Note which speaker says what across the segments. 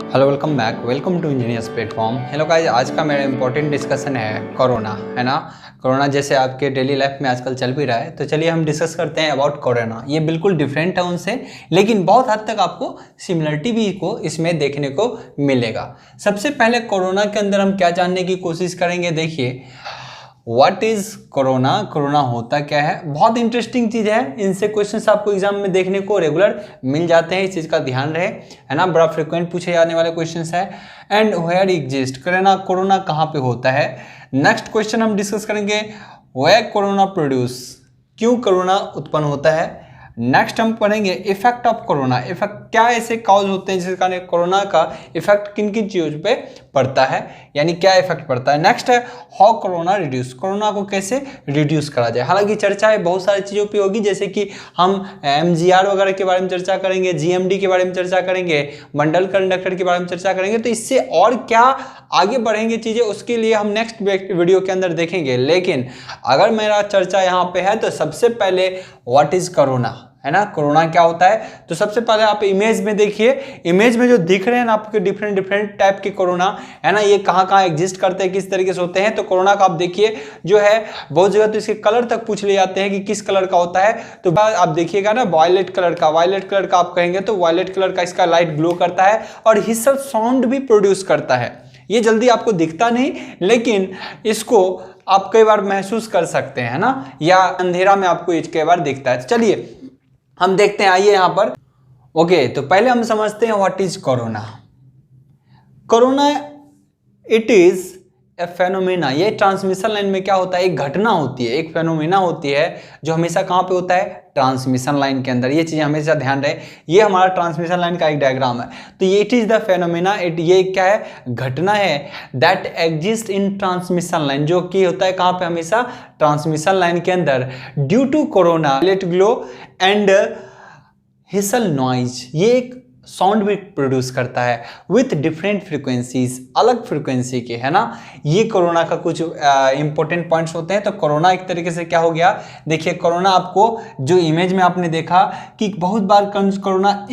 Speaker 1: Hello welcome back, welcome to engineers platform. Hello guys, आज का मेरा इंपॉर्टेंट डिस्कशन है कोरोना, है ना। कोरोना जैसे आपके डेली लाइफ में आजकल चल भी रहा है, तो चलिए हम डिस्कस करते हैं अबाउट कोरोना। ये बिल्कुल डिफरेंट है उनसे, लेकिन बहुत हद तक आपको सिमिलरिटी भी को इसमें देखने को मिलेगा। सबसे पहले कोरोना के अंदर हम क्या जानने की कोशिश करेंगे, देखिए व्हाट इज कोरोना। कोरोना होता क्या है, बहुत इंटरेस्टिंग चीज़ है। इनसे क्वेश्चंस आपको एग्जाम में देखने को रेगुलर मिल जाते हैं, इस चीज़ का ध्यान रहे, है ना। बड़ा फ्रिक्वेंट पूछे जाने वाले क्वेश्चंस है। एंड वेयर एग्जिस्ट, कोरोना कहाँ पे होता है। नेक्स्ट क्वेश्चन हम डिस्कस करेंगे, वेयर कोरोना प्रोड्यूस, क्यों कोरोना उत्पन्न होता है। नेक्स्ट हम पढ़ेंगे इफेक्ट ऑफ कोरोना, इफेक्ट क्या ऐसे कॉज होते हैं जिसके कारण कोरोना का इफेक्ट किन किन चीज़ों पे पड़ता है, यानी क्या इफेक्ट पड़ता है। नेक्स्ट है हाउ कोरोना रिड्यूस, कोरोना को कैसे रिड्यूस करा जाए। हालांकि चर्चाएं बहुत सारी चीज़ों पे होगी, जैसे कि हम MGR वगैरह के बारे में चर्चा करेंगे, GMD के बारे में चर्चा करेंगे, मंडल कंडक्टर के बारे में चर्चा करेंगे। तो इससे और क्या आगे बढ़ेंगे चीज़ें, उसके लिए हम नेक्स्ट वीडियो के अंदर देखेंगे। लेकिन अगर मेरा चर्चा यहाँ पे है तो सबसे पहले व्हाट इज कोरोना, है ना। कोरोना क्या होता है, तो सबसे पहले आप इमेज में देखिए, इमेज में जो दिख रहे हैं ना आपके डिफरेंट डिफरेंट टाइप के कोरोना, है ना, ये कहाँ कहाँ एग्जिस्ट करते हैं, किस तरीके से होते हैं। तो कोरोना का आप देखिए जो है बहुत जगह तो इसके कलर तक पूछ ले जाते हैं कि किस कलर का होता है। तो आप देखिएगा ना वायलेट कलर का, वायलेट कलर का आप कहेंगे तो वायलेट कलर का इसका लाइट ग्लो करता है और हिसल साउंड भी प्रोड्यूस करता है। ये जल्दी आपको दिखता नहीं, लेकिन इसको आप कई बार महसूस कर सकते हैं ना, या अंधेरा में आपको ये कई बार दिखता है। चलिए हम देखते हैं, आइए यहां पर। ओके, तो पहले हम समझते हैं what is corona. Corona it is a phenomena, ये ट्रांसमिशन लाइन में क्या होता है, एक घटना होती है, एक फेनोमेना होती है जो हमेशा कहां पे होता है, ट्रांसमिशन लाइन के अंदर। ये चीज़ हमेशा ध्यान रहे, ये हमारा ट्रांसमिशन लाइन का एक डायग्राम है। तो ये इट इज द फेनोमेना, ये क्या है, घटना है that exist in transmission line, जो कि होता है कहां पे, हमेशा ट्रांसमिशन लाइन के अंदर। Due to corona violet glow and हिसल नॉइज, ये एक साउंड भी प्रोड्यूस करता है विथ डिफरेंट फ्रीक्वेंसीज, अलग फ्रीक्वेंसी के, है ना। ये कोरोना का कुछ इंपॉर्टेंट पॉइंट्स होते हैं। तो कोरोना एक तरीके से क्या हो गया, देखिए कोरोना आपको जो इमेज में आपने देखा कि बहुत बार कोरोना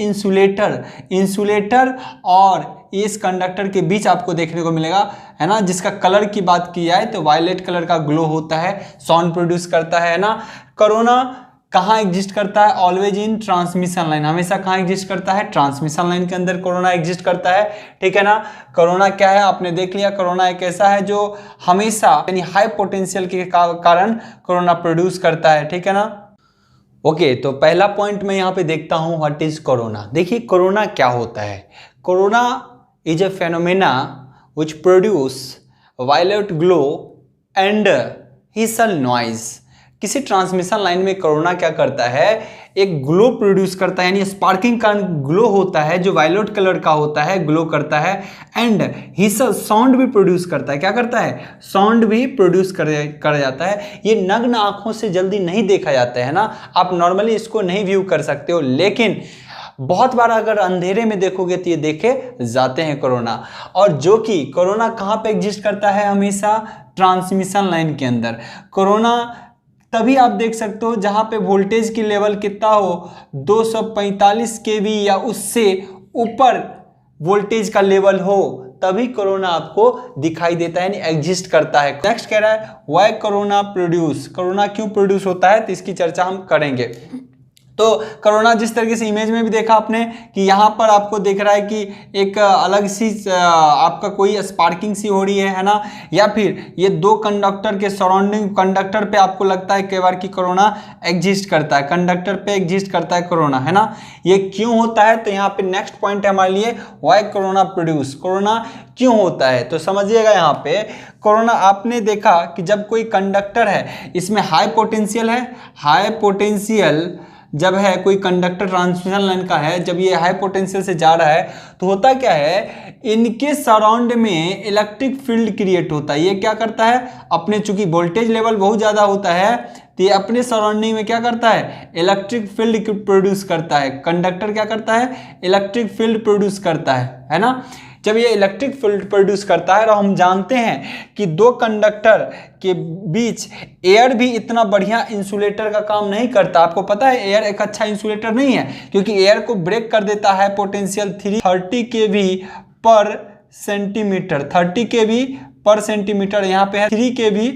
Speaker 1: इंसुलेटर और इस कंडक्टर के बीच आपको देखने को मिलेगा, है ना। जिसका कलर की बात की जाए तो वायलेट कलर का ग्लो होता है, साउंड प्रोड्यूस करता है ना। कोरोना कहाँ एग्जिस्ट करता है, ऑलवेज इन ट्रांसमिशन लाइन, हमेशा कहाँ एग्जिस्ट करता है, ट्रांसमिशन लाइन के अंदर कोरोना एग्जिस्ट करता है, ठीक है ना। कोरोना क्या है, आपने देख लिया, कोरोना एक ऐसा है जो हमेशा यानी हाई पोटेंशियल के कारण कोरोना प्रोड्यूस करता है, ठीक है ना। ओके, तो पहला पॉइंट मैं यहाँ पे देखता हूँ, व्हाट इज कोरोना। देखिए कोरोना क्या होता है, corona is a phenomena which produce violet glow and हिसल नॉइज। किसी ट्रांसमिशन लाइन में कोरोना क्या करता है, एक ग्लो प्रोड्यूस करता है, यानी स्पार्किंग का ग्लो होता है जो वायलेट कलर का होता है, ग्लो करता है। एंड हिसल साउंड भी प्रोड्यूस करता है, क्या करता है, साउंड भी प्रोड्यूस कर जाता है। ये नग्न आंखों से जल्दी नहीं देखा जाता है ना, आप नॉर्मली इसको नहीं व्यू कर सकते हो, लेकिन बहुत बार अगर अंधेरे में देखोगे तो ये देखे जाते हैं कोरोना। और जो कि कोरोना कहाँ पे एग्जिस्ट करता है, हमेशा ट्रांसमिशन लाइन के अंदर। कोरोना तभी आप देख सकते हो जहां पे वोल्टेज की लेवल कितना हो, 245 kV या उससे ऊपर वोल्टेज का लेवल हो, तभी कोरोना आपको दिखाई देता है, यानी एग्जिस्ट करता है। नेक्स्ट कह रहा है व्हाई कोरोना प्रोड्यूस, कोरोना क्यों प्रोड्यूस होता है, तो इसकी चर्चा हम करेंगे। तो कोरोना जिस तरीके से इमेज में भी देखा आपने कि यहाँ पर आपको दिख रहा है कि एक अलग सी आपका कोई स्पार्किंग सी हो रही है ना, या फिर ये दो कंडक्टर के सराउंडिंग, कंडक्टर पे आपको लगता है कई बार कि कोरोना एग्जिस्ट करता है, कंडक्टर पे एग्जिस्ट करता है कोरोना, है ना। ये क्यों होता है, तो यहाँ पे नेक्स्ट पॉइंट है हमारे लिए, व्हाई कोरोना प्रोड्यूस, कोरोना क्यों होता है। तो समझिएगा यहाँ पे कोरोना आपने देखा कि जब कोई कंडक्टर है, इसमें हाई पोटेंशियल है, हाई पोटेंशियल जब है, कोई कंडक्टर ट्रांसमिशन लाइन का है, जब ये हाई पोटेंशियल से जा रहा है तो होता क्या है, इनके सराउंड में इलेक्ट्रिक फील्ड क्रिएट होता है। ये क्या करता है, अपने चूंकि वोल्टेज लेवल बहुत ज़्यादा होता है तो ये अपने सराउंडिंग में क्या करता है, इलेक्ट्रिक फील्ड प्रोड्यूस करता है। कंडक्टर क्या करता है, इलेक्ट्रिक फील्ड प्रोड्यूस करता है ना। जब ये इलेक्ट्रिक फील्ड प्रोड्यूस करता है, और हम जानते हैं कि दो कंडक्टर के बीच एयर भी इतना बढ़िया इंसुलेटर का काम नहीं करता। आपको पता है एयर एक अच्छा इंसुलेटर नहीं है, क्योंकि एयर को ब्रेक कर देता है पोटेंशियल 330 kV पर सेंटीमीटर, 30 kV पर सेंटीमीटर, यहाँ पे है 3 kV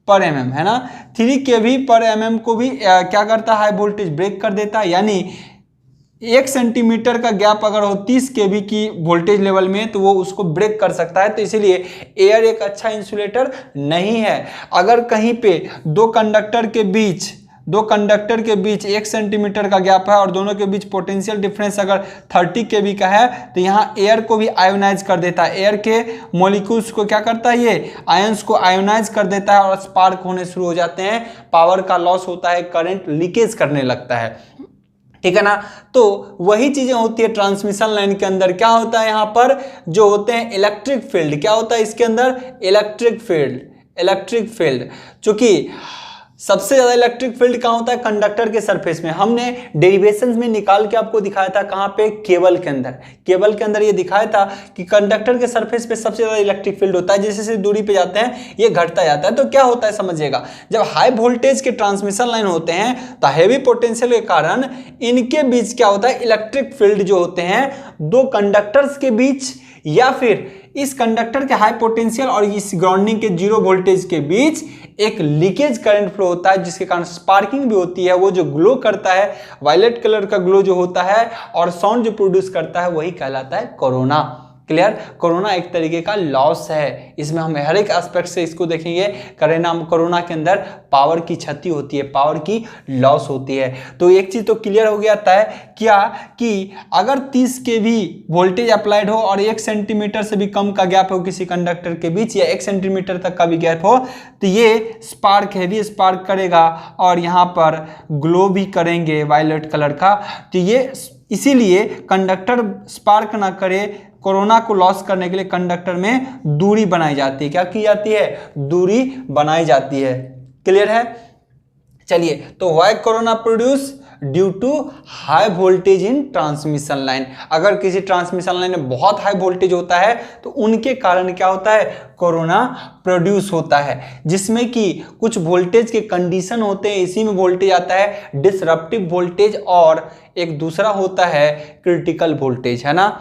Speaker 1: पर mm, है ना। 3 kV पर mm को भी क्या करता है, हाई वोल्टेज ब्रेक कर देता है। यानी 1 सेंटीमीटर का गैप अगर हो 30 kV की वोल्टेज लेवल में तो वो उसको ब्रेक कर सकता है। तो इसीलिए एयर एक अच्छा इंसुलेटर नहीं है। अगर कहीं पे दो कंडक्टर के बीच 1 सेंटीमीटर का गैप है और दोनों के बीच पोटेंशियल डिफरेंस अगर 30 kV का है तो यहाँ एयर को भी आयोनाइज कर देता है। एयर के मॉलिक्यूल्स को क्या करता है, ये आयंस को आयोनाइज कर देता है और स्पार्क होने शुरू हो जाते हैं, पावर का लॉस होता है, करंट लीकेज करने लगता है, ठीक है ना। तो वही चीजें होती है ट्रांसमिशन लाइन के अंदर। क्या होता है यहाँ पर, जो होते हैं इलेक्ट्रिक फील्ड, क्या होता है इसके अंदर, इलेक्ट्रिक फील्ड। चूंकि सबसे ज्यादा इलेक्ट्रिक फील्ड कहाँ होता है, कंडक्टर के सरफेस में। हमने डेरिवेशंस में निकाल के आपको दिखाया था, कहाँ पे, केबल के अंदर ये दिखाया था कि कंडक्टर के सरफेस पे सबसे ज्यादा इलेक्ट्रिक फील्ड होता है। जैसे जैसे दूरी पे जाते हैं ये घटता जाता है। तो क्या होता है समझिएगा, जब हाई वोल्टेज के ट्रांसमिशन लाइन होते हैं तो हैवी पोटेंशियल के कारण इनके बीच क्या होता है, इलेक्ट्रिक फील्ड जो होते हैं दो कंडक्टर्स के बीच या फिर इस कंडक्टर के हाई पोटेंशियल और इस ग्राउंडिंग के जीरो वोल्टेज के बीच एक लीकेज करंट फ्लो होता है, जिसके कारण स्पार्किंग भी होती है। वो जो ग्लो करता है, वायलेट कलर का ग्लो जो होता है और साउंड जो प्रोड्यूस करता है, वही कहलाता है कोरोना। क्लियर। कोरोना एक तरीके का लॉस है। इसमें हम हर एक एस्पेक्ट से इसको देखेंगे। कोरोना के अंदर पावर की क्षति होती है, पावर की लॉस होती है। तो एक चीज तो क्लियर हो गया था, क्या कि अगर 30 kV वोल्टेज अप्लाइड हो और 1 सेंटीमीटर से भी कम का गैप हो किसी कंडक्टर के बीच या 1 सेंटीमीटर तक का भी गैप हो तो ये स्पार्क, हैवी स्पार्क करेगा और यहाँ पर ग्लो भी करेंगे वायलेट कलर का। तो ये इसीलिए कंडक्टर स्पार्क ना करे, कोरोना को लॉस करने के लिए कंडक्टर में दूरी बनाई जाती है। क्या की जाती है, दूरी बनाई जाती है। क्लियर है। चलिए, तो why corona produce, due to high voltage in transmission line. अगर किसी ट्रांसमिशन लाइन में बहुत हाई वोल्टेज होता है तो उनके कारण क्या होता है, कोरोना प्रोड्यूस होता है, जिसमें कि कुछ वोल्टेज के कंडीशन होते हैं। इसी में वोल्टेज आता है डिसरप्टिव वोल्टेज और एक दूसरा होता है क्रिटिकल वोल्टेज, है ना।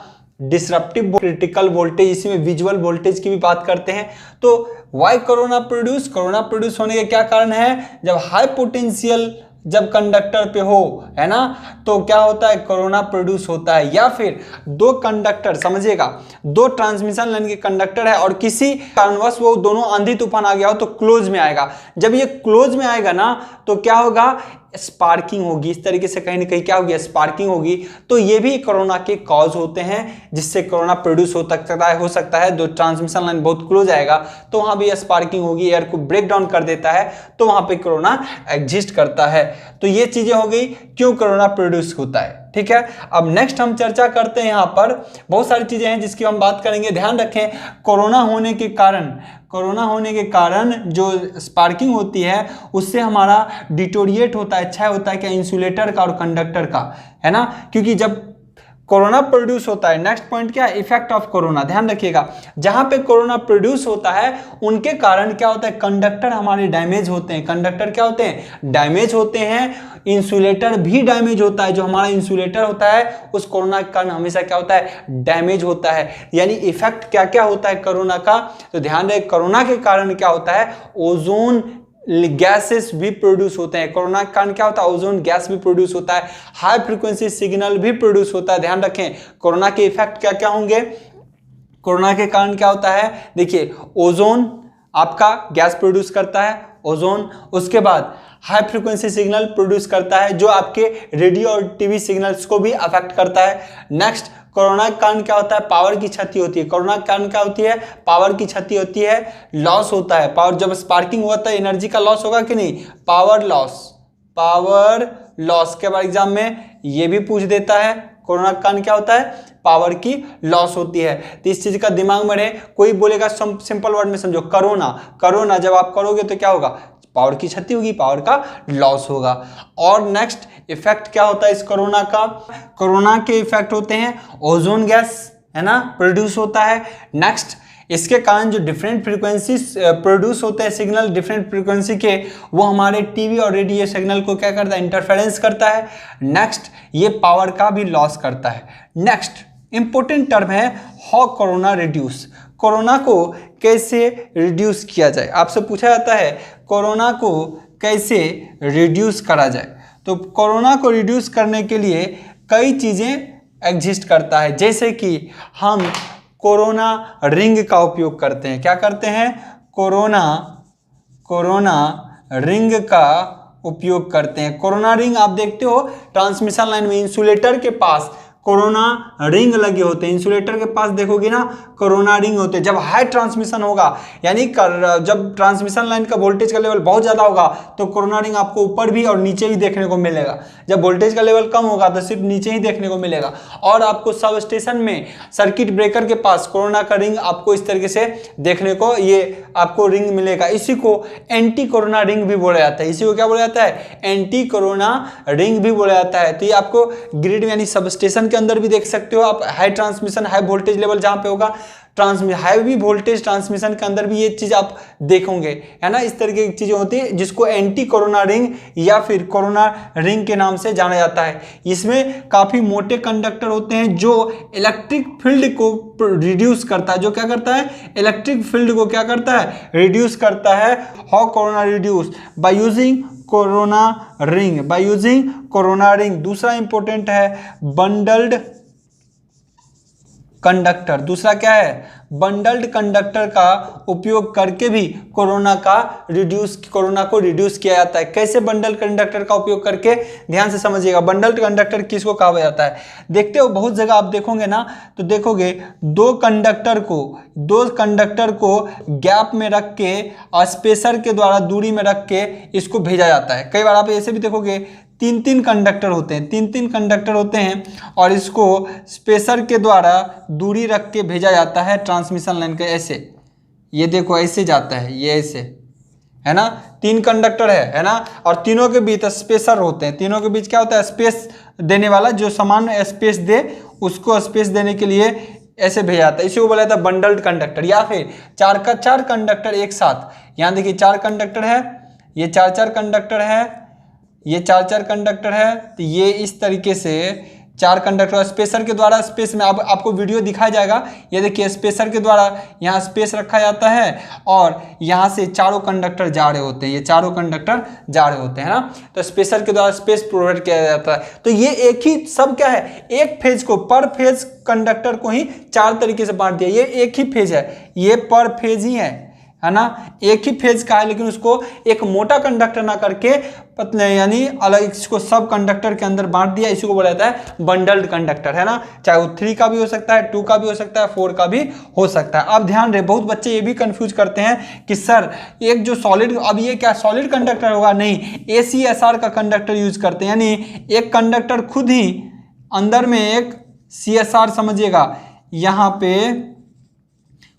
Speaker 1: डिसरप्टिव क्रिटिकल वोल्टेज, इसी में विजुअल वोल्टेज की भी बात करते हैं। तो व्हाई कोरोना प्रोड्यूस होने के क्या कारण है, जब हाई पोटेंशियल जब कंडक्टर पे हो, है ना, तो क्या होता है, कोरोना प्रोड्यूस होता है। या फिर दो कंडक्टर, समझिएगा, दो ट्रांसमिशन लाइन के कंडक्टर है और किसी कारणवश वो दोनों आंधी तूफान आ गया हो तो क्लोज में आएगा। जब ये क्लोज में आएगा ना तो क्या होगा, स्पार्किंग होगी। इस तरीके से कहीं ना कहीं क्या होगी, स्पार्किंग होगी। तो ये भी कोरोना के कॉज होते हैं, जिससे कोरोना प्रोड्यूस हो सकता है। दो ट्रांसमिशन लाइन बहुत क्लोज आएगा तो वहां भी स्पार्किंग होगी, एयर को ब्रेक डाउन कर देता है, तो वहां पे कोरोना एग्जिस्ट करता है। तो ये चीजें हो गई क्यों कोरोना प्रोड्यूस होता है। ठीक है। अब नेक्स्ट हम चर्चा करते हैं, यहाँ पर बहुत सारी चीजें हैं जिसकी हम बात करेंगे। ध्यान रखें, कोरोना होने के कारण जो स्पार्किंग होती है उससे हमारा डिटोरिएट होता है, अच्छा होता है क्या, इंसुलेटर का और कंडक्टर का, है ना। क्योंकि जब कोरोना प्रोड्यूस होता है, नेक्स्ट पॉइंट क्या है, इफेक्ट ऑफ कोरोना। ध्यान रखिएगा, जहां पे कोरोना प्रोड्यूस होता है उनके कारण क्या होता है, कंडक्टर हमारे डैमेज होते हैं। कंडक्टर क्या होते हैं, डैमेज होते हैं। इंसुलेटर भी डैमेज होता है, जो हमारा इंसुलेटर होता है उस कोरोना के कारण हमेशा क्या होता है, डैमेज होता है। यानी इफेक्ट क्या क्या होता है कोरोना का, तो ध्यान रहे, कोरोना के कारण क्या होता है, ओजोन गैसेस भी प्रोड्यूस होते हैं। कोरोना के कारण क्या होता है, ओजोन गैस भी प्रोड्यूस होता है, हाई फ्रीक्वेंसी सिग्नल भी प्रोड्यूस होता है। ध्यान रखें, कोरोना के इफेक्ट क्या क्या होंगे, कोरोना के कारण क्या होता है, देखिए, ओजोन आपका गैस प्रोड्यूस करता है, ओजोन, उसके बाद हाई फ्रीक्वेंसी सिग्नल प्रोड्यूस करता है जो आपके रेडियो और टीवी सिग्नल्स को भी अफेक्ट करता है। नेक्स्ट, कोरोना के कारण क्या होता है, पावर की क्षति होती है। कोरोना के कारण क्या होती है, पावर की क्षति होती है, लॉस होता है पावर। जब स्पार्किंग होता है एनर्जी का लॉस होगा कि नहीं, पावर लॉस के बाद एग्जाम में ये भी पूछ देता है, कोरोना के कारण क्या होता है, पावर की लॉस होती है। तो इस चीज का दिमाग में रहे। कोई बोलेगा सिंपल वर्ड में समझो, कोरोना जब आप करोगे तो क्या होगा, पावर की क्षति होगी, पावर का लॉस होगा। और नेक्स्ट इफेक्ट क्या होता है इस कोरोना का, कोरोना के इफेक्ट होते हैं ओजोन गैस, है ना, प्रोड्यूस होता है। नेक्स्ट, इसके कारण जो डिफरेंट फ्रीक्वेंसी प्रोड्यूस होते हैं सिग्नल डिफरेंट फ्रीक्वेंसी के, वो हमारे टीवी और रेडियो सिग्नल को क्या करता है, इंटरफेरेंस करता है। नेक्स्ट, ये पावर का भी लॉस करता है। नेक्स्ट, इंपॉर्टेंट टर्म है हाउ कोरोना रिड्यूस, कोरोना को कैसे रिड्यूस किया जाए। आपसे पूछा जाता है कोरोना को कैसे रिड्यूस करा जाए। तो कोरोना को रिड्यूस करने के लिए कई चीज़ें एग्जिस्ट करता है, जैसे कि हम कोरोना रिंग का उपयोग करते हैं। क्या करते हैं? कोरोना रिंग का उपयोग करते हैं। कोरोना रिंग आप देखते हो ट्रांसमिशन लाइन में इंसुलेटर के पास कोरोना रिंग लगे होते हैं। इंसुलेटर के पास देखोगे ना कोरोना रिंग होते हैं। जब हाई ट्रांसमिशन होगा यानी जब ट्रांसमिशन लाइन का वोल्टेज का लेवल बहुत ज़्यादा होगा तो कोरोना रिंग आपको ऊपर भी और नीचे भी देखने को मिलेगा। जब वोल्टेज का लेवल कम होगा तो सिर्फ नीचे ही देखने को मिलेगा। और आपको सब स्टेशन में सर्किट ब्रेकर के पास कोरोना का रिंग आपको इस तरीके से देखने को ये आपको रिंग मिलेगा। इसी को एंटी कोरोना रिंग भी बोला जाता है। इसी को क्या बोला जाता है? एंटी कोरोना रिंग भी बोला जाता है। तो ये आपको ग्रिड यानी सब स्टेशन के अंदर भी देख सकते हो आप। High transmission high voltage level जहां पे होगा हाई वोल्टेज ट्रांसमिशन के अंदर भी ये चीज आप देखोगे, है ना। इस तरीके की चीजें होती है जिसको एंटी कोरोना रिंग या फिर कोरोना रिंग के नाम से जाना जाता है। इसमें काफी मोटे कंडक्टर होते हैं जो इलेक्ट्रिक फील्ड को रिड्यूस करता है। जो क्या करता है? इलेक्ट्रिक फील्ड को क्या करता है? रिड्यूस करता है। How corona reduce? By using corona ring, by using corona ring. दूसरा इंपॉर्टेंट है बंडल्ड कंडक्टर। दूसरा क्या है? बंडल्ड कंडक्टर का उपयोग करके भी कोरोना को रिड्यूस किया जाता है। कैसे बंडल कंडक्टर का उपयोग करके? ध्यान से समझिएगा। बंडल्ड कंडक्टर किसको कहा जाता है? देखते हो बहुत जगह आप देखोगे ना तो देखोगे दो कंडक्टर को गैप में रख के स्पेसर के द्वारा दूरी में रख के इसको भेजा जाता है। कई बार आप ऐसे भी देखोगे तीन कंडक्टर होते हैं और इसको स्पेसर के द्वारा दूरी रख के भेजा जाता है ट्रांसमिशन लाइन के। ऐसे ये देखो ऐसे जाता है, ये ऐसे, है ना। 3 कंडक्टर है ना, और तीनों के बीच स्पेसर होते हैं। तीनों के बीच क्या होता है? स्पेस देने वाला, जो समान स्पेस दे उसको स्पेस देने के लिए ऐसे भेजा जाता है। इसी को बोला जाता है बंडल्ड कंडक्टर। या फिर 4 कंडक्टर एक साथ, यहाँ देखिए 4 कंडक्टर है, ये 4 कंडक्टर है, ये 4 कंडक्टर है। तो ये इस तरीके से 4 कंडक्टर स्पेसर के द्वारा स्पेस में आपको वीडियो दिखाया जाएगा। ये देखिए स्पेसर के द्वारा यहाँ स्पेस रखा जाता है और यहाँ से चारों कंडक्टर जा रहे होते हैं। ये चारों कंडक्टर जा रहे होते हैं ना, तो स्पेसर के द्वारा स्पेस प्रोवाइड किया जाता है। तो ये एक ही सब क्या है? एक फेज को, पर फेज कंडक्टर को ही 4 तरीके से बांट दिया। ये एक ही फेज है, ये पर फेज ही है ना, एक ही फेज का है। लेकिन उसको एक मोटा कंडक्टर ना करके पतले यानी अलग इसको सब कंडक्टर के अंदर बांट दिया। इसी को बोला जाता है बंडल्ड कंडक्टर, है ना। चाहे वो 3 का भी हो सकता है, 2 का भी हो सकता है, 4 का भी हो सकता है। अब ध्यान रहे, बहुत बच्चे ये भी कंफ्यूज करते हैं कि सर एक जो सॉलिड, अब ये क्या सॉलिड कंडक्टर होगा? नहीं, ACSR का कंडक्टर यूज करते हैं। यानी एक कंडक्टर खुद ही अंदर में एक CSR समझिएगा, यहाँ पे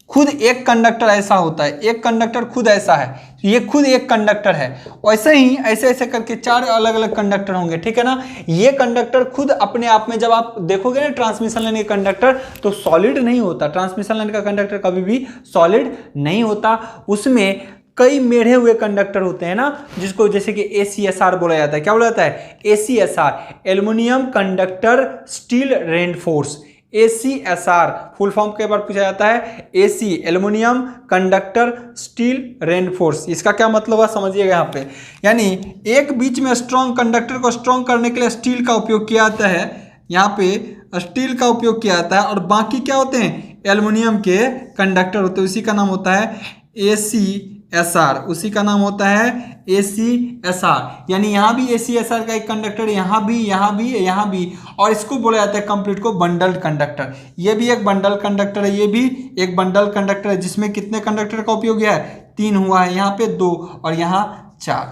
Speaker 1: खुद एक कंडक्टर ऐसा होता है, एक कंडक्टर खुद ऐसा है, ये खुद एक कंडक्टर है। वैसे ही ऐसे करके 4 अलग अलग कंडक्टर होंगे, ठीक है ना। ये कंडक्टर खुद अपने आप में, जब आप देखोगे ना ट्रांसमिशन लाइन का कंडक्टर, तो सॉलिड नहीं होता। ट्रांसमिशन लाइन का कंडक्टर कभी भी सॉलिड नहीं होता। उसमें कई मेढ़े हुए कंडक्टर होते हैं ना, जिसको जैसे कि ACSR बोला जाता है। क्या बोला जाता है? ACSR, aluminium conductor steel reinforce. ACSR full form कई बार पूछा जाता है। AC aluminium conductor steel reinforce. इसका क्या मतलब हुआ समझिएगा यहाँ पे। यानी एक बीच में स्ट्रॉन्ग कंडक्टर को स्ट्रॉन्ग करने के लिए स्टील का उपयोग किया जाता है। यहाँ पे स्टील का उपयोग किया जाता है और बाकी क्या होते हैं? एल्युमिनियम के कंडक्टर होते हैं। उसी का नाम होता है ACSR, उसी का नाम होता है ACSR। यानी यहाँ भी ACSR का एक कंडक्टर, यहाँ भी, यहाँ भी, यहाँ भी, और इसको बोला जाता है कंप्लीट को बंडल्ड कंडक्टर। ये भी एक बंडल कंडक्टर है, ये भी एक बंडल कंडक्टर है, जिसमें कितने कंडक्टर का उपयोग है? 3 हुआ है, यहाँ पे 2 और यहाँ 4।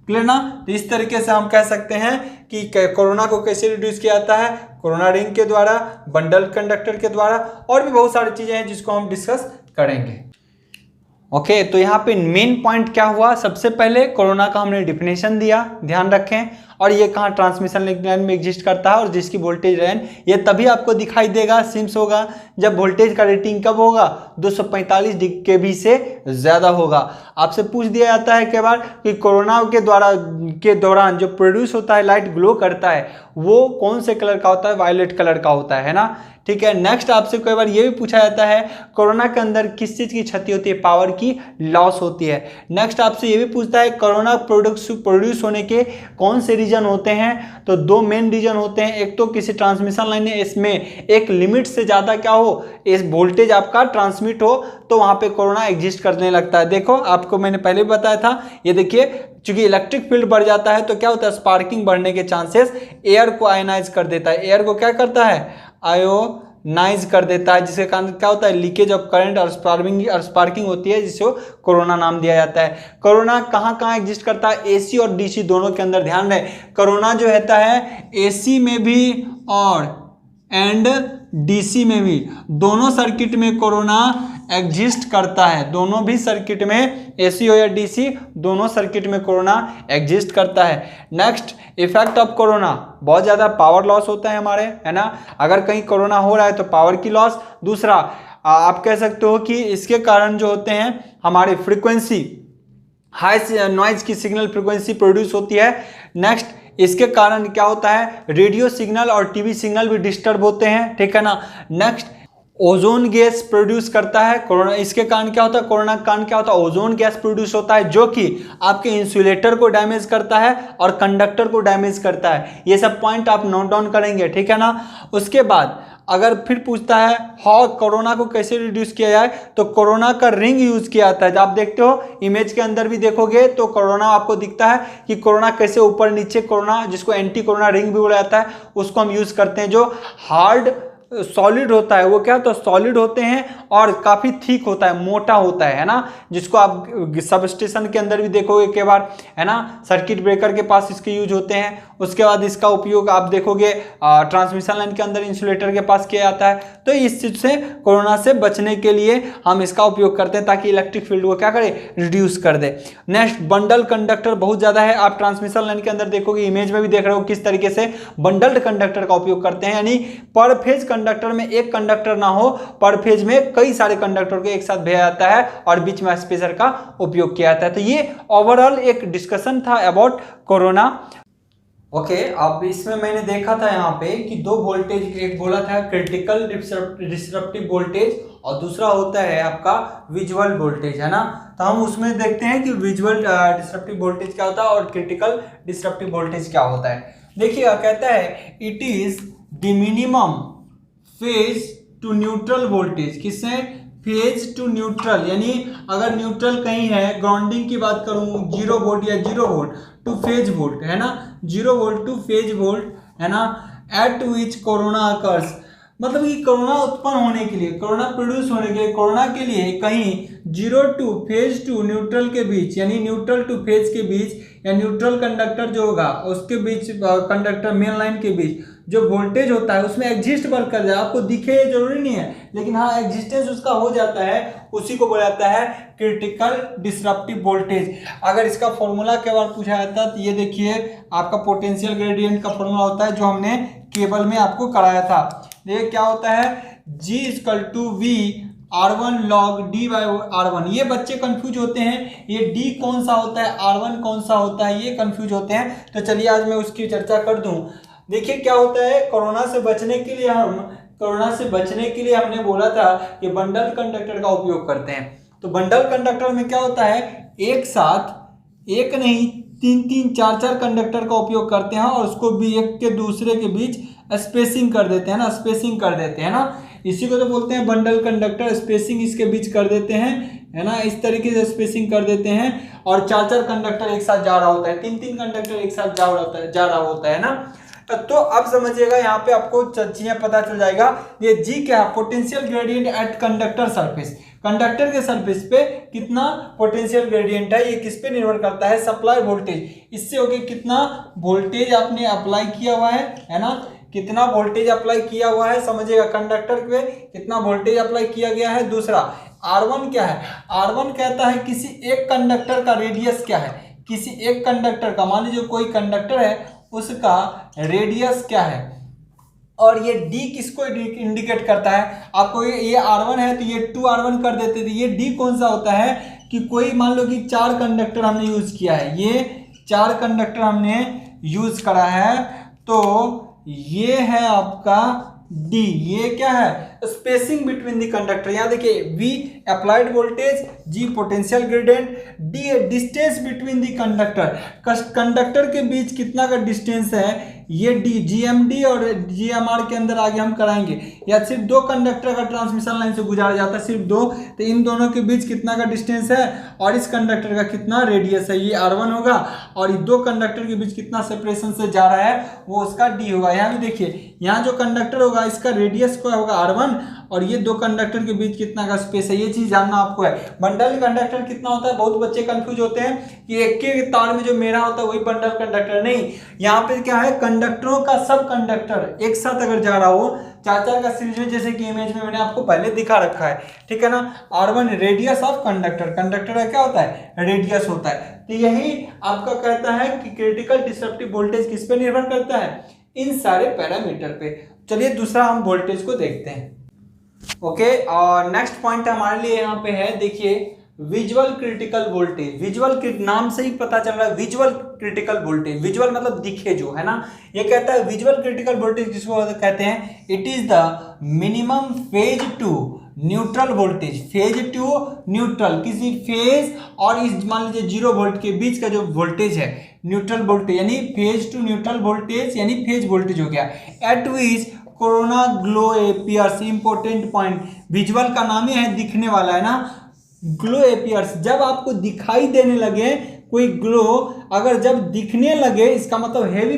Speaker 1: क्लियर ना। तो इस तरीके से हम कह सकते हैं कि कोरोना को कैसे रिड्यूस किया जाता है, कोरोना रिंग के द्वारा, बंडल कंडक्टर के द्वारा, और भी बहुत सारी चीजें हैं जिसको हम डिस्कस करेंगे। ओके, तो यहाँ पे मेन पॉइंट क्या हुआ? सबसे पहले कोरोना का हमने डिफिनेशन दिया, ध्यान रखें, और ये कहाँ ट्रांसमिशन लाइन में एग्जिस्ट करता है और जिसकी वोल्टेज रेंज ये तभी आपको दिखाई देगा, सिम्स होगा, जब वोल्टेज का रेटिंग कब होगा 245 kV से ज़्यादा होगा। आपसे पूछ दिया जाता है कई बार कि कोरोना के दौरान जो प्रोड्यूस होता है लाइट ग्लो करता है वो कौन से कलर का होता है, वायलेट कलर का होता है ना। ठीक है, नेक्स्ट आपसे कई बार ये भी पूछा जाता है कोरोना के अंदर किस चीज़ की क्षति होती है, पावर की लॉस होती है। नेक्स्ट आपसे ये भी पूछता है कोरोना प्रोड्यूस होने के कौन से रीजन होते हैं, तो दो मेन रीजन होते हैं। एक तो किसी ट्रांसमिशन लाइन है इसमें एक लिमिट से ज़्यादा क्या हो, इस वोल्टेज आपका ट्रांसमिट हो तो वहाँ पे कोरोना एग्जिस्ट करने लगता है। देखो आपको मैंने पहले भी बताया था, ये देखिए चूंकि इलेक्ट्रिक फील्ड बढ़ जाता है तो क्या होता है, स्पार्किंग बढ़ने के चांसेस, एयर को आयनाइज कर देता है, एयर को क्या करता है, आयोनाइज कर देता है, जिसके कारण क्या होता है, लीकेज ऑफ करंट और स्पार्किंग होती है, जिसे कोरोना नाम दिया जाता है। कोरोना कहाँ कहाँ एग्जिस्ट करता है, एसी और डीसी दोनों के अंदर। ध्यान रहे कोरोना जो रहता है एसी में भी और एंड डीसी में भी, दोनों सर्किट में कोरोना एग्जिस्ट करता है। दोनों भी सर्किट में, एसी हो या डीसी, दोनों सर्किट में कोरोना एग्जिस्ट करता है। नेक्स्ट इफेक्ट ऑफ कोरोना, बहुत ज़्यादा पावर लॉस होता है हमारे, है ना, अगर कहीं कोरोना हो रहा है तो पावर की लॉस। दूसरा आप कह सकते हो कि इसके कारण जो होते हैं हमारी फ्रीक्वेंसी, हाई नॉइज की सिग्नल फ्रीक्वेंसी प्रोड्यूस होती है। नेक्स्ट इसके कारण क्या होता है, रेडियो सिग्नल और टीवी सिग्नल भी डिस्टर्ब होते हैं, ठीक है ना। नेक्स्ट ओजोन गैस प्रोड्यूस करता है कोरोना, इसके कारण क्या होता है, कोरोना के कारण क्या होता है, ओजोन गैस प्रोड्यूस होता है जो कि आपके इंसुलेटर को डैमेज करता है और कंडक्टर को डैमेज करता है। ये सब पॉइंट आप नोट डाउन करेंगे, ठीक है ना। उसके बाद अगर फिर पूछता है हाउ कोरोना को कैसे रिड्यूस किया जाए, तो कोरोना का रिंग यूज किया जाता है। जब आप देखते हो इमेज के अंदर भी देखोगे तो कोरोना आपको दिखता है कि कोरोना कैसे ऊपर नीचे, कोरोना जिसको एंटी कोरोना रिंग भी बोला जाता है उसको हम यूज करते हैं। जो हार्ड सॉलिड होता है वो क्या होता है, सॉलिड होते हैं और काफ़ी थिक होता है, मोटा होता है ना, जिसको आप सब स्टेशन के अंदर भी देखोगे कई बार, है ना, सर्किट ब्रेकर के पास इसके यूज होते हैं। उसके बाद इसका उपयोग आप देखोगे ट्रांसमिशन लाइन के अंदर इंसुलेटर के पास किया जाता है। तो इस चीज़ से कोरोना से बचने के लिए हम इसका उपयोग करते हैं ताकि इलेक्ट्रिक फील्ड को क्या करे, रिड्यूस कर दे। नेक्स्ट बंडल कंडक्टर बहुत ज़्यादा है, आप ट्रांसमिशन लाइन के अंदर देखोगे, इमेज में भी देख रहे हो किस तरीके से बंडल्ड कंडक्टर का उपयोग करते हैं, यानी पर फेज कंडक्टर में एक कंडक्टर ना हो, पर फेज में कई सारे कंडक्टर को एक साथ भेजा जाता है और बीच में स्पेसर का उपयोग किया जाता है। तो ये ओवरऑल एक डिस्कशन था अबाउट कोरोना। ओके, अब इसमें मैंने देखा था यहाँ पे कि दो वोल्टेज, एक बोला था क्रिटिकल डिसरप्टिव वोल्टेज और दूसरा होता है आपका विजुअल वोल्टेज, है ना। तो हम उसमें देखते हैं कि विजुअल डिसरप्टिव वोल्टेज क्या होता है और क्रिटिकल डिसरप्टिव वोल्टेज क्या होता है। देखिए कहता है it is the minimum phase two neutral voltage, किससे, फेज टू न्यूट्रल, यानी अगर न्यूट्रल कहीं है, ग्राउंडिंग की बात करूं 0 वोल्ट या 0 वोल्ट टू फेज वोल्ट, है ना, 0 वोल्ट टू फेज वोल्ट, है ना, एट विच कोरोना अकर्स, मतलब कि कोरोना उत्पन्न होने के लिए, कोरोना प्रोड्यूस होने के लिए, कोरोना के लिए कहीं 0 टू फेज टू न्यूट्रल के बीच, यानी न्यूट्रल टू फेज के बीच या न्यूट्रल कंडक्टर जो होगा उसके बीच, कंडक्टर मेन लाइन के बीच जो वोल्टेज होता है उसमें एग्जिस्ट वर्क कर जाए, आपको दिखे जरूरी नहीं है, लेकिन हाँ एग्जिस्टेंस उसका हो जाता है, उसी को बोला जाता है क्रिटिकल डिसरप्टिव वोल्टेज। अगर इसका फॉर्मूला के बार पूछा जाता है तो ये देखिए आपका पोटेंशियल ग्रेडियंट का फॉर्मूला होता है जो हमने केबल में आपको कराया था। ये क्या होता है, G equal to V R1 log D by R1। ये बच्चे कंफ्यूज होते हैं, ये D कौन सा होता है, R1 कौन सा होता है, ये कंफ्यूज होते हैं। तो चलिए आज मैं उसकी चर्चा कर दूं। देखिए क्या होता है, कोरोना से बचने के लिए हमने बोला था कि बंडल कंडक्टर का उपयोग करते हैं। तो बंडल कंडक्टर में क्या होता है, एक साथ एक नहीं 3-3, 4-4 कंडक्टर का उपयोग करते हैं और उसको भी एक के दूसरे के बीच स्पेसिंग कर देते हैं ना, स्पेसिंग कर देते हैं ना, इसी को तो बोलते हैं बंडल कंडक्टर। स्पेसिंग इसके बीच कर देते हैं, है ना, इस तरीके से स्पेसिंग कर देते हैं और 4-4 कंडक्टर एक साथ जा रहा होता है, 3-3 कंडक्टर एक साथ जा रहा होता है ना। तो अब समझिएगा यहाँ पे आपको चीजें पता चल जाएगा। ये जी क्या, potential gradient at conductor surface, conductor के सरफेस पे कितना पोटेंशियल ग्रेडियंट है, ये किस पे निर्भर करता है, सप्लाई वोल्टेज, इससे होके कितना वोल्टेज आपने अप्लाई किया हुआ है ना, कितना वोल्टेज अप्लाई किया हुआ है, समझिएगा कंडक्टर पे कितना वोल्टेज अप्लाई किया गया है। दूसरा R1 क्या है, R1 कहता है किसी एक कंडक्टर का रेडियस क्या है, किसी एक कंडक्टर का, मान लीजिए कोई कंडक्टर है उसका रेडियस क्या है। और ये d किसको इंडिकेट करता है, आपको ये R1 है तो ये 2R1 कर देते थे। ये d कौन सा होता है कि कोई मान लो कि 4 कंडक्टर हमने यूज किया है, ये 4 कंडक्टर हमने यूज करा है, तो ये है आपका d। ये क्या है, स्पेसिंग बिटवीन द कंडक्टर। यहाँ देखिए V applied voltage, G potential gradient, D distance between the conductor. Conductor के बीच कितना का डिस्टेंस है, ये D GMD और GMR के अंदर आगे हम कराएंगे। या सिर्फ 2 कंडक्टर का ट्रांसमिशन लाइन से गुजारा जाता है, सिर्फ 2, तो इन दोनों के बीच कितना का डिस्टेंस है और इस कंडक्टर का कितना रेडियस है, ये R1 होगा। और ये 2 कंडक्टर के बीच कितना सेपरेशन से जा रहा है वो उसका D होगा। यहाँ भी देखिए, यहाँ जो कंडक्टर होगा इसका रेडियस क्या होगा R1, और ये 2 कंडक्टर के बीच कितना का स्पेस है, ये चीज जानना आपको है। बंडल कंडक्टर कितना होता है, बहुत बच्चे कंफ्यूज होते हैं कि एक के तार में जो मेरा होता है वही बंडल कंडक्टर। नहीं, यहाँ पे क्या है, कंडक्टरों का सब कंडक्टर एक साथ अगर जा रहा हो 4-4 का सीरीज में, जैसे कि इमेज में मैंने आपको पहले दिखा रखा है, ठीक है ना। R1 radius of conductor, conductor का क्या होता है, रेडियस होता है। तो यही आपका कहता है कि क्रिटिकल डिसरप्टिव वोल्टेज किस पे निर्भर करता है, इन सारे पैरामीटर पे। चलिए दूसरा हम वोल्टेज को देखते हैं। ओके, और नेक्स्ट पॉइंट हमारे लिए यहाँ पे है, देखिए विजुअल क्रिटिकल वोल्टेज। विजुअल नाम से ही पता चल रहा है, विजुअल क्रिटिकल वोल्टेज, विजुअल मतलब दिखे जो, है ना। ये कहता है विजुअल क्रिटिकल वोल्टेज किसको कहते हैं, it is the minimum phase two neutral voltage. Phase two neutral, किसी फेज और इस मान लीजिए 0 वोल्ट के बीच का जो वोल्टेज है, न्यूट्रल वोल्टेज, यानी फेज टू न्यूट्रल वोल्टेज यानी फेज वोल्टेज हो गया। एट विच corona glow appears, important point, visual का नाम ही है दिखने वाला, है ना। ग्लो अपीयर्स, जब आपको दिखाई देने लगे कोई ग्लो, अगर जब दिखने लगे इसका मतलब हैवी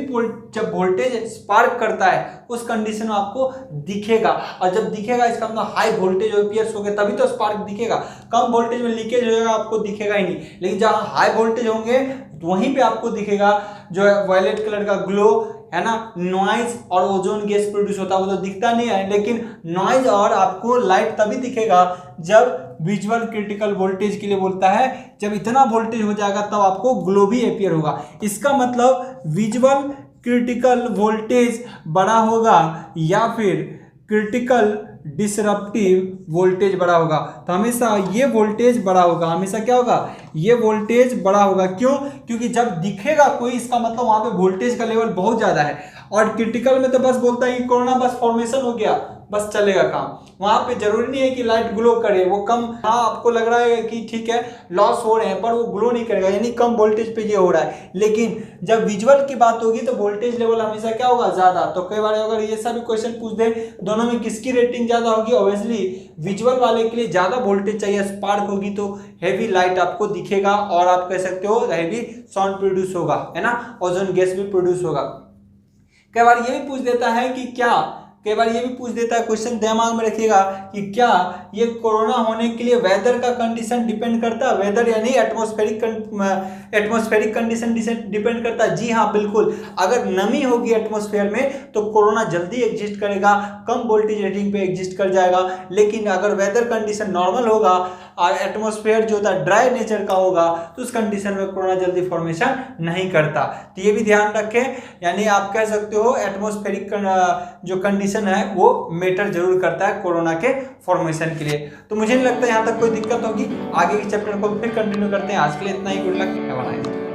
Speaker 1: जब वोल्टेज स्पार्क करता है उस कंडीशन में आपको दिखेगा। और जब दिखेगा इसका मतलब हाई वोल्टेज अपीयर्स हो गए, तभी तो स्पार्क दिखेगा। कम वोल्टेज में लीकेज हो जाएगा, आपको दिखेगा ही नहीं। लेकिन जहाँ हाई वोल्टेज होंगे तो वहीं पे आपको दिखेगा जो है वायलेट कलर का ग्लो, है ना। नॉइज और ओजोन गैस प्रोड्यूस होता है, वो तो दिखता नहीं है, लेकिन नॉइज और आपको लाइट तभी दिखेगा जब विजुअल क्रिटिकल वोल्टेज के लिए बोलता है, जब इतना वोल्टेज हो जाएगा तब आपको ग्लो भी अपीयर होगा। इसका मतलब विजुअल क्रिटिकल वोल्टेज बड़ा होगा या फिर क्रिटिकल डिसरप्टिव वोल्टेज बड़ा होगा। तो हमेशा ये वोल्टेज बड़ा होगा, हमेशा क्या होगा, ये वोल्टेज बड़ा होगा। क्यों, क्योंकि जब दिखेगा कोई इसका मतलब वहां पे वोल्टेज का लेवल बहुत ज्यादा है। और क्रिटिकल में तो बस बोलता है कि कोरोना बस फॉर्मेशन हो गया, बस चलेगा काम। वहां पे जरूरी नहीं है कि लाइट ग्लो करे, वो कम, हाँ आपको लग रहा है कि ठीक है लॉस हो रहे हैं, पर वो ग्लो नहीं करेगा, यानी कम वोल्टेज पे ये हो रहा है। लेकिन जब विजुअल की बात होगी तो वोल्टेज लेवल हमेशा क्या होगा, ज्यादा। तो कई बार अगर ये सब क्वेश्चन पूछ दे दोनों में किसकी रेटिंग ज्यादा होगी, ऑब्वियसली विजुअल वाले के लिए ज्यादा वोल्टेज चाहिए, स्पार्क होगी तो हैवी लाइट आपको दिखेगा और आप कह सकते हो हैवी साउंड प्रोड्यूस होगा, है ना, ओजोन गैस भी प्रोड्यूस होगा। कई बार ये भी पूछ देता है कि क्या, कई बार ये भी पूछ देता है, क्वेश्चन दिमाग में रखिएगा कि क्या ये कोरोना होने के लिए वेदर का कंडीशन डिपेंड करता है, वेदर यानी एटमॉस्फेरिक कंडीशन डिपेंड करता है। जी हाँ बिल्कुल, अगर नमी होगी एटमॉस्फेयर में तो कोरोना जल्दी एग्जिस्ट करेगा, कम वोल्टेज रेटिंग पे एग्जिस्ट कर जाएगा। लेकिन अगर वेदर कंडीशन नॉर्मल होगा और एटमॉस्फेयर जो होता है ड्राई नेचर का होगा तो उस कंडीशन में कोरोना जल्दी फॉर्मेशन नहीं करता। तो ये भी ध्यान रखें, यानी आप कह सकते हो एटमॉस्फेरिक जो कंडीशन है वो मैटर जरूर करता है कोरोना के फॉर्मेशन के लिए। तो मुझे नहीं लगता यहाँ तक कोई दिक्कत होगी। आगे के चैप्टर को फिर कंटिन्यू करते हैं। आज के लिए इतना ही, good luck, have a nice day.